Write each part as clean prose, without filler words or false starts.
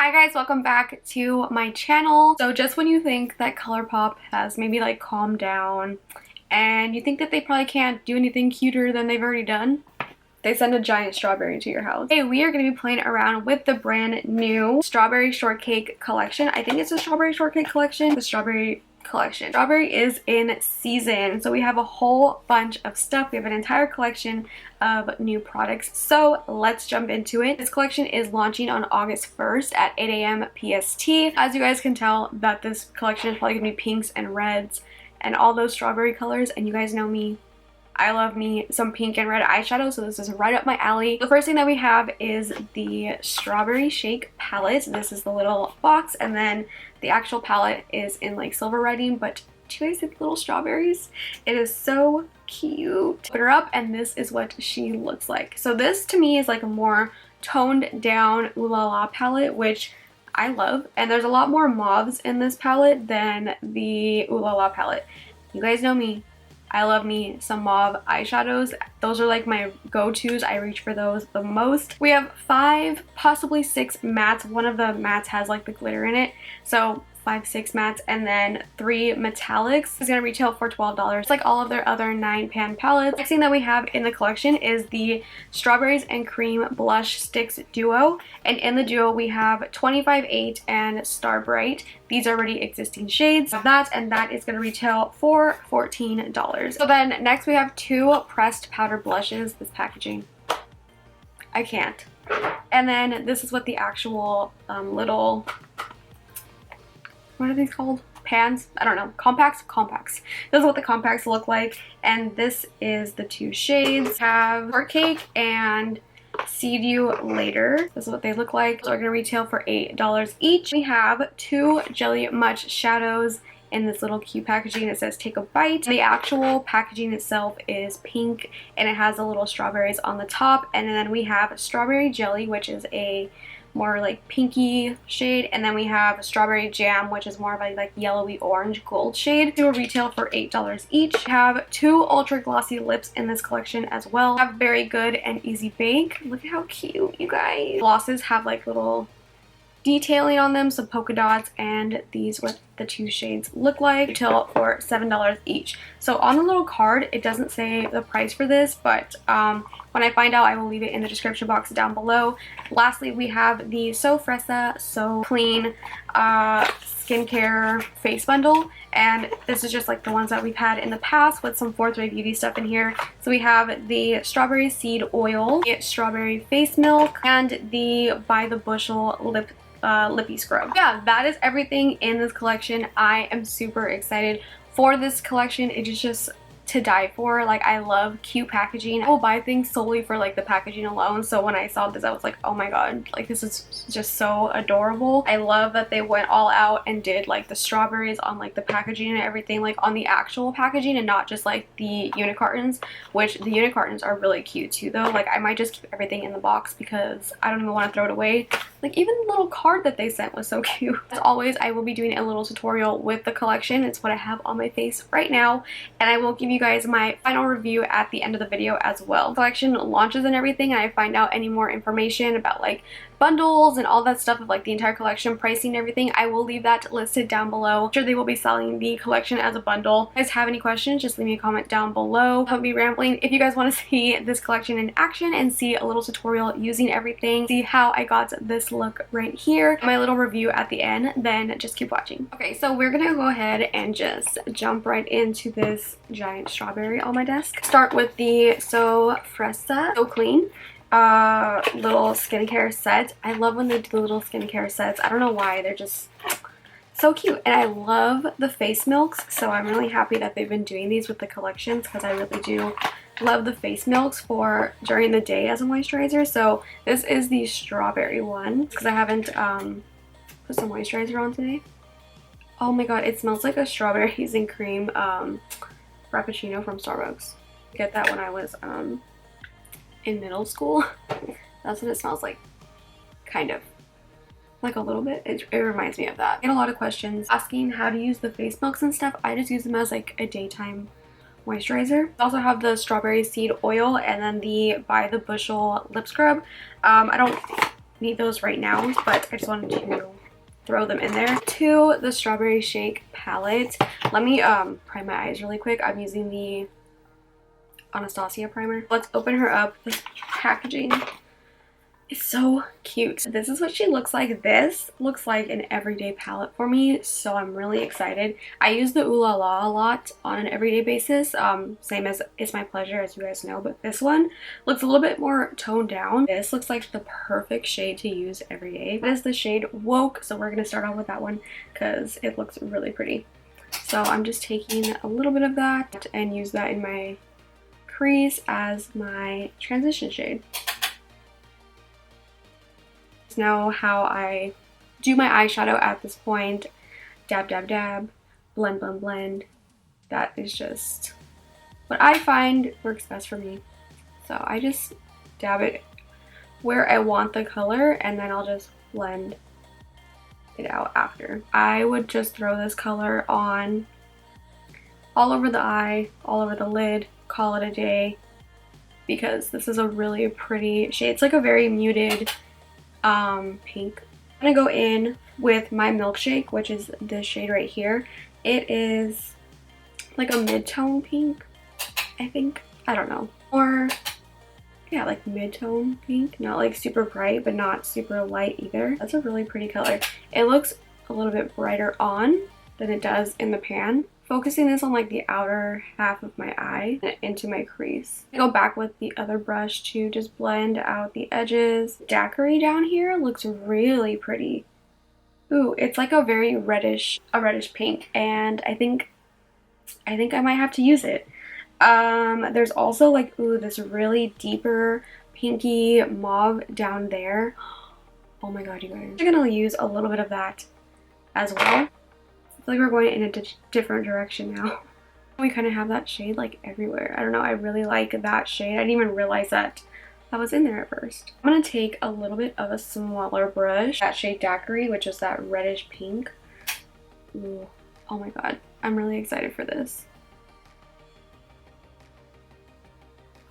Hi guys, welcome back to my channel. So just when you think that Colourpop has maybe like calmed down and you think that they probably can't do anything cuter than they've already done, they send a giant strawberry to your house. Hey, we are going to be playing around with the brand new Strawberry Shortcake collection. I think it's a Strawberry Shortcake collection. The Strawberry collection. Strawberry is in season, so we have a whole bunch of stuff. We have an entire collection of new products, so let's jump into it. This collection is launching on August 1st at 8 a.m. PST. As you guys can tell, that this collection is probably gonna be pinks and reds and all those strawberry colors, and you guys know me, I love me some pink and red eyeshadow, so this is right up my alley. The first thing that we have is the Strawberry Shake palette. This is the little box, and then the actual palette is in like silver writing, but do you guys see the little strawberries? It is so cute. Put her up, and this is what she looks like. So this to me is like a more toned down Ooh La La palette, which I love, and there's a lot more mauves in this palette than the Ooh La La palette. You guys know me, I love me some mauve eyeshadows. Those are like my go-tos. I reach for those the most. We have 5, possibly 6 mattes. One of the mattes has like the glitter in it. So 5, 6 mattes, and then 3 metallics. It's gonna retail for $12, like all of their other 9-pan palettes. Next thing that we have in the collection is the Strawberries and Cream Blush Sticks Duo. And in the duo, we have 25-8 and Star Bright. These are already existing shades of that, and that is gonna retail for $14. So then next we have 2 pressed powder blushes. This packaging, I can't. And then this is what the actual little, what are these called? Pans? I don't know. Compacts? Compacts. This is what the compacts look like. And this is the 2 shades. We have Shortcake and See You Later. This is what they look like. So they're going to retail for $8 each. We have 2 Jelly Much shadows in this little cute packaging. It says Take a Bite. The actual packaging itself is pink, and it has the little strawberries on the top. And then we have Strawberry Jelly, which is a more like pinky shade, and then we have Strawberry Jam, which is more of a like yellowy orange gold shade. They will retail for $8 each. We have 2 ultra glossy lips in this collection as well. We have Very Good and Easy Bake. Look at how cute, you guys. Glosses have like little detailing on them, some polka dots, and these what the 2 shades look like. Retail for $7 each. So on the little card, it doesn't say the price for this, but when I find out, I will leave it in the description box down below. Lastly, we have the So Fresa So Clean skincare face bundle, and this is just like the ones that we've had in the past with some 4th Ray Beauty stuff in here. So we have the Strawberry Seed Oil, the Strawberry Face Milk, and the By the Bushel Lippy Scrub. Yeah, that is everything in this collection. I am super excited for this collection. It is just to die for. Like, I love cute packaging. I will buy things solely for like the packaging alone. So when I saw this, I was like, oh my god, like this is just so adorable. I love that they went all out and did like the strawberries on like the packaging and everything, like on the actual packaging, and not just like the unicartons, which the unicartons are really cute too though. Like, I might just keep everything in the box because I don't even want to throw it away. Like, even the little card that they sent was so cute. As always, I will be doing a little tutorial with the collection. It's what I have on my face right now, and I will give you guys my final review at the end of the video as well. The collection launches and everything, and I find out any more information about like bundles and all that stuff of like the entire collection, pricing and everything, I will leave that listed down below. I'm sure they will be selling the collection as a bundle. If you guys have any questions, just leave me a comment down below. I'll be rambling. If you guys want to see this collection in action and see a little tutorial using everything, see how I got this look right here, my little review at the end, then just keep watching. Okay, so we're gonna go ahead and just jump right into this giant strawberry on my desk. Start with the So Fresa So Clean little skincare set. I love when they do the little skincare sets. I don't know why, they're just so cute. And I love the face milks, so I'm really happy that they've been doing these with the collections, because I really do love the face milks for during the day as a moisturizer. So this is the strawberry one, because I haven't put some moisturizer on today. Oh my god, it smells like a strawberries and cream frappuccino from Starbucks. Get that when I was in middle school. That's what it smells like, kind of, like a little bit. It reminds me of that. I get a lot of questions asking how to use the face milks and stuff. I just use them as like a daytime moisturizer. I also have the Strawberry Seed Oil and then the By the Bushel lip scrub. I don't need those right now, but I just wanted to throw them in there. To the Strawberry Shake palette, let me prime my eyes really quick. I'm using the Anastasia primer. Let's open her up. This packaging is so cute. This is what she looks like. This looks like an everyday palette for me, so I'm really excited. I use the Ooh La La a lot on an everyday basis, same as It's My Pleasure, as you guys know, but this one looks a little bit more toned down. This looks like the perfect shade to use every day. That is the shade Woke, so we're gonna start off with that one because it looks really pretty. So I'm just taking a little bit of that and use that in my crease as my transition shade. Know how I do my eyeshadow at this point. Dab, dab, dab, blend, blend, blend. That is just what I find works best for me. So I just dab it where I want the color and then I'll just blend it out after. I would just throw this color on all over the eye, all over the lid, call it a day, because this is a really pretty shade. It's like a very muted pink. I'm gonna go in with my Milkshake, which is this shade right here. It is like a mid-tone pink, I think. I don't know. Or yeah, like mid-tone pink. Not like super bright, but not super light either. That's a really pretty color. It looks a little bit brighter on than it does in the pan. Focusing this on like the outer half of my eye and into my crease. I go back with the other brush to just blend out the edges. Daiquiri down here looks really pretty. Ooh, it's like a very reddish pink, and I think I might have to use it. There's also like, ooh, this really deeper pinky mauve down there. Oh my god, you guys. I'm gonna use a little bit of that as well. It's like we're going in a different direction now. We kind of have that shade like everywhere. I don't know, I really like that shade. I didn't even realize that was in there at first. I'm going to take a little bit of a smaller brush, that shade Daiquiri, which is that reddish pink. Ooh, oh my god, I'm really excited for this.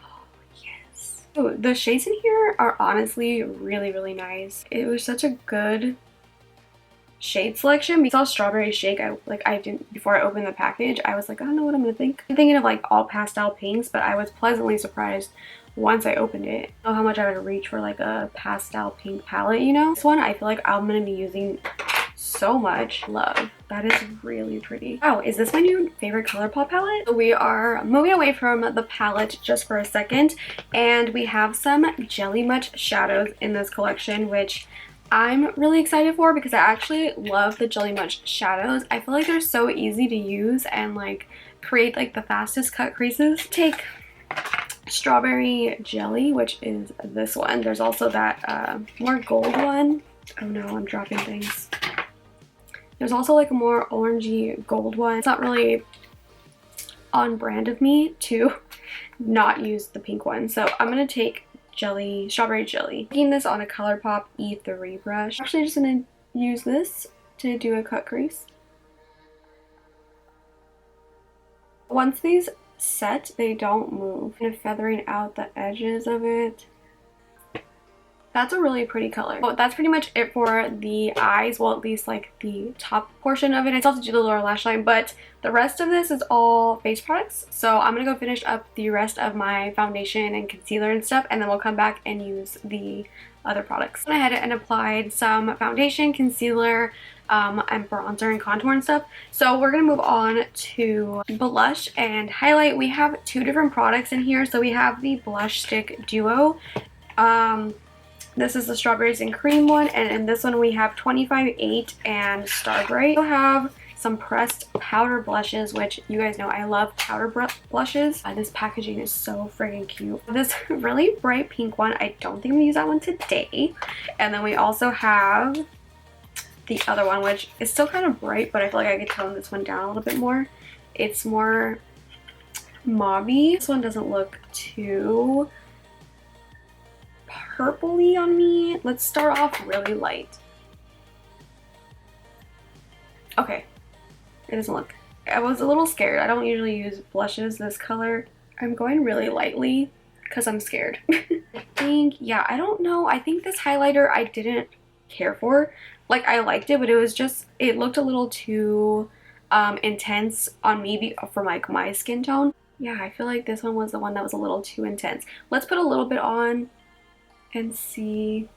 Oh, yes. Ooh, the shades in here are honestly really, really nice. It was such a good shade selection. We saw Strawberry Shake. I didn't, before I opened the package, I was like, I don't know what I'm gonna think. I'm thinking of like all pastel pinks, but I was pleasantly surprised once I opened it. I don't know how much I would reach for like a pastel pink palette, you know? This one I feel like I'm gonna be using so much. Love. That is really pretty. Oh, is this my new favorite Colourpop palette? So we are moving away from the palette just for a second, and we have some Jelly Much shadows in this collection, which I'm really excited for because I actually love the Jelly Much shadows. I feel like they're so easy to use and like create like the fastest cut creases. Take Strawberry Jelly, which is this one. There's also that more gold one. Oh no, I'm dropping things. There's also like a more orangey gold one. It's not really on brand of me to not use the pink one. So I'm gonna take Strawberry Jelly. Taking this on a Colourpop E3 brush. I'm actually just gonna use this to do a cut crease. Once these set, they don't move. Kind of feathering out the edges of it. That's a really pretty color. Well, that's pretty much it for the eyes. Well, at least like the top portion of it. I still have to do the lower lash line, but the rest of this is all face products. So I'm gonna go finish up the rest of my foundation and concealer and stuff, and then we'll come back and use the other products. I went ahead and applied some foundation, concealer, and bronzer and contour and stuff. So we're gonna move on to blush and highlight. We have two different products in here. So we have the Blush Stick Duo. This is the Strawberries and Cream one, and in this one we have 25-8 and Starbright. We have some pressed powder blushes, which you guys know I love powder blushes. This packaging is so friggin' cute. This really bright pink one, I don't think I'm gonna use that one today. And then we also have the other one, which is still kind of bright, but I feel like I could tone this one down a little bit more. It's more mauve-y. This one doesn't look too purpley on me. Let's start off really light. Okay, it doesn't look, I was a little scared. I don't usually use blushes this color. I'm going really lightly because I'm scared. I think, yeah, I don't know. I think this highlighter I didn't care for. Like, I liked it, but it was just, it looked a little too intense on me for like my skin tone. Yeah, I feel like this one was the one that was a little too intense. Let's put a little bit on and see.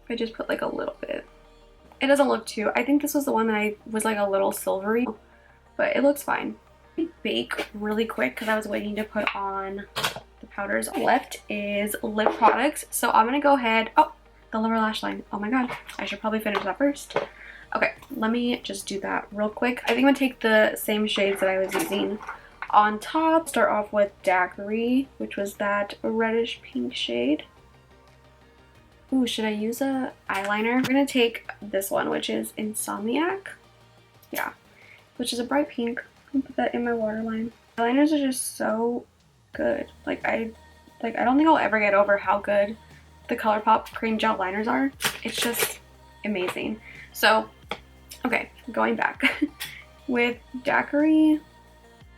I just put like a little bit. It doesn't look too, I think this was the one that I was like a little silvery, but it looks fine. Bake really quick because I was waiting to put on the powders. Left is lip products, so I'm gonna go ahead. Oh, the lower lash line. Oh my god, I should probably finish that first. Okay, let me just do that real quick. I think I'm gonna take the same shades that I was using on top. Start off with Daiquiri, which was that reddish pink shade. Ooh, should I use a eyeliner? I'm gonna take this one, which is Insomniac. Yeah, which is a bright pink. I'm gonna put that in my waterline. Eyeliners are just so good. Like I don't think I'll ever get over how good the Colourpop cream gel liners are. It's just amazing. So, okay, going back with Daiquiri.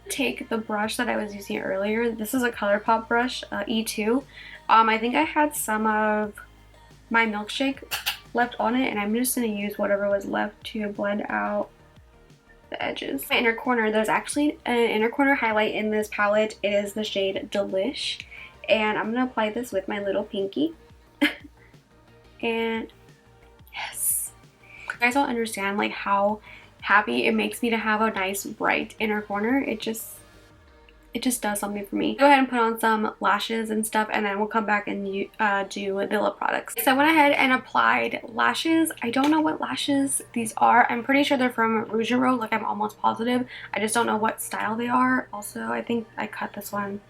Take the brush that I was using earlier. This is a Colourpop brush, E2. I think I had some of my milkshake left on it, and I'm just gonna use whatever was left to blend out the edges. My inner corner, there's actually an inner corner highlight in this palette. It is the shade Delish, and I'm gonna apply this with my little pinky. And yes, you guys don't understand like how happy it makes me to have a nice bright inner corner. It just does something for me. Go ahead and put on some lashes and stuff, and then we'll come back and do the lip products. So I went ahead and applied lashes. I don't know what lashes these are. I'm pretty sure they're from Rouge and Rose, like I'm almost positive. I just don't know what style they are. Also, I think I cut this one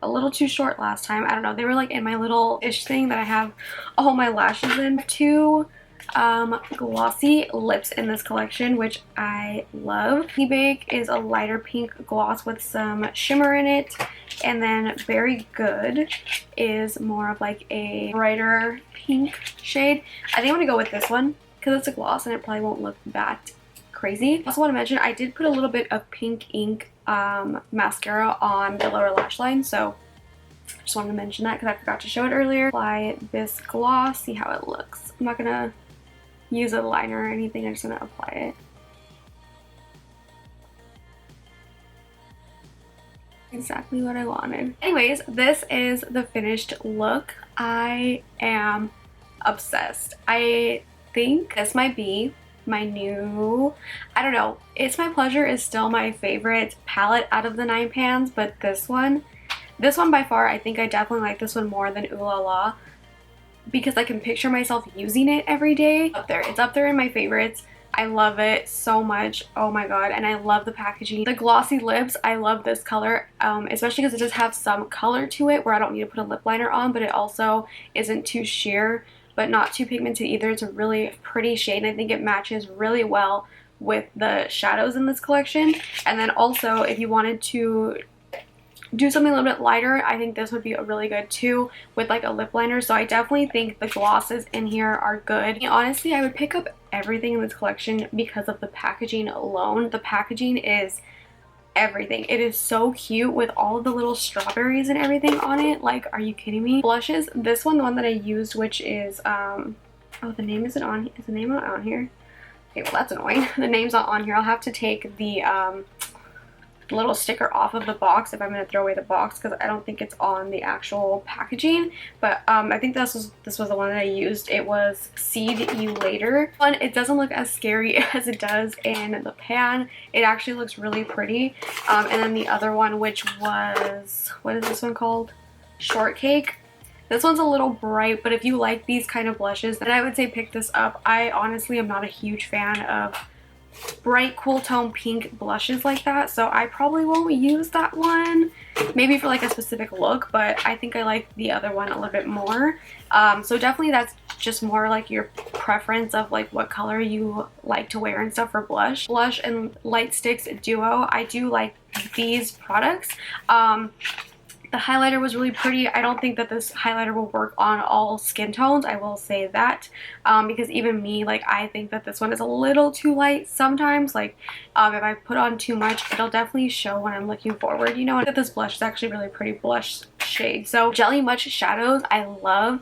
a little too short last time. I don't know. They were like in my little ish thing that I have all my lashes in. Two glossy lips in this collection, which I love. Bake is a lighter pink gloss with some shimmer in it, and then Very Good is more of like a brighter pink shade. I think I'm gonna go with this one because it's a gloss and it probably won't look that crazy. I also want to mention I did put a little bit of pink ink mascara on the lower lash line, so I just wanted to mention that because I forgot to show it earlier. Apply this gloss, see how it looks. I'm not gonna use a liner or anything, I'm just gonna apply it. Exactly what I wanted. Anyways, this is the finished look. I am obsessed. I think this might be my new, I don't know, It's My Pleasure is still my favorite palette out of the 9 pans, but this one by far, I think I definitely like this one more than Ooh La La, because I can picture myself using it every day. It's up there in my favorites. I love it so much. Oh my god. And I love the packaging. The glossy lips, I love this color, especially because it does have some color to it where I don't need to put a lip liner on, but it also isn't too sheer but not too pigmented either. It's a really pretty shade, and I think it matches really well with the shadows in this collection. And then also, if you wanted to do something a little bit lighter, I think this would be really good too with like a lip liner. So I definitely think the glosses in here are good. Honestly, I would pick up everything in this collection because of the packaging alone. The packaging is everything. It is so cute with all of the little strawberries and everything on it. Like, are you kidding me? Blushes, this one, the one that I used, which is oh, the name isn't on, is the name not on here? Okay, well that's annoying. The name's not on here. I'll have to take the little sticker off of the box if I'm going to throw away the box, because I don't think it's on the actual packaging. But I think this was the one that I used. It was See You Later. One, it doesn't look as scary as it does in the pan. It actually looks really pretty. And then the other one, which was, what is this one called? Shortcake. This one's a little bright, but if you like these kind of blushes, then I would say pick this up. I honestly am not a huge fan of bright cool tone pink blushes like that, so I probably won't use that one, maybe for like a specific look, but I think I like the other one a little bit more. So definitely that's just more like your preference of like what color you like to wear and stuff for blush. Blush and light sticks duo, I do like these products. The highlighter was really pretty. I don't think that this highlighter will work on all skin tones, I will say that, because even me, like, I think that this one is a little too light sometimes. Like, if I put on too much, it'll definitely show when I'm looking forward, you know. And this blush is actually really pretty blush shade. So Jelly Much shadows, I love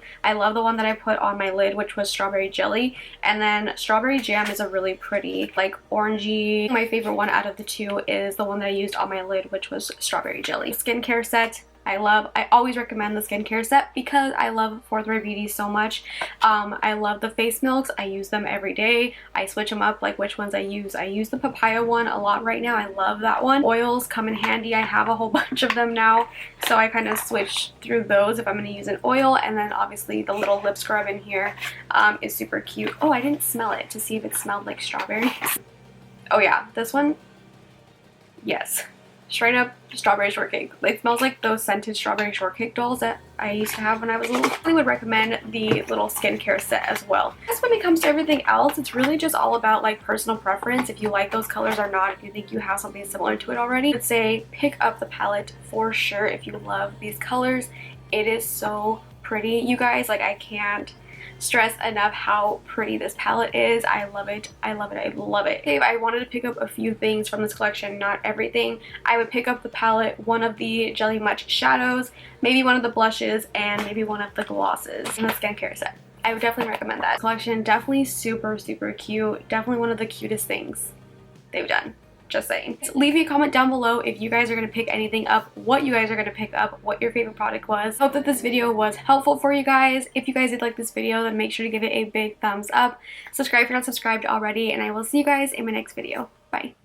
the one that I put on my lid, which was Strawberry Jelly, and then Strawberry Jam is a really pretty, like, orangey. My favorite one out of the two is the one that I used on my lid, which was Strawberry Jelly. Skincare set, I always recommend the skincare set because I love Forthright Beauty so much. I love the face milks. I use them every day. I switch them up, like which ones I use. I use the papaya one a lot right now. I love that one. Oils come in handy. I have a whole bunch of them now, so I kind of switch through those if I'm going to use an oil. And then obviously the little lip scrub in here is super cute. Oh, I didn't smell it to see if it smelled like strawberries. Oh yeah, this one, yes. Straight up strawberry shortcake. It smells like those scented strawberry shortcake dolls that I used to have when I was little. I would recommend the little skincare set as well. Just when it comes to everything else, it's really just all about like personal preference. If you like those colors or not, if you think you have something similar to it already, I'd say pick up the palette for sure if you love these colors. It is so pretty, you guys. Like, I can't stress enough how pretty this palette is. I love it. I love it. I love it. If I wanted to pick up a few things from this collection, not everything, I would pick up the palette, one of the Jelly Much shadows, maybe one of the blushes, and maybe one of the glosses in the skincare set. I would definitely recommend that. Collection, definitely super, super cute. Definitely one of the cutest things they've done. Just saying. Leave me a comment down below if you guys are going to pick anything up, what you guys are going to pick up, what your favorite product was. Hope that this video was helpful for you guys. If you guys did like this video, then make sure to give it a big thumbs up. Subscribe if you're not subscribed already, and I will see you guys in my next video. Bye.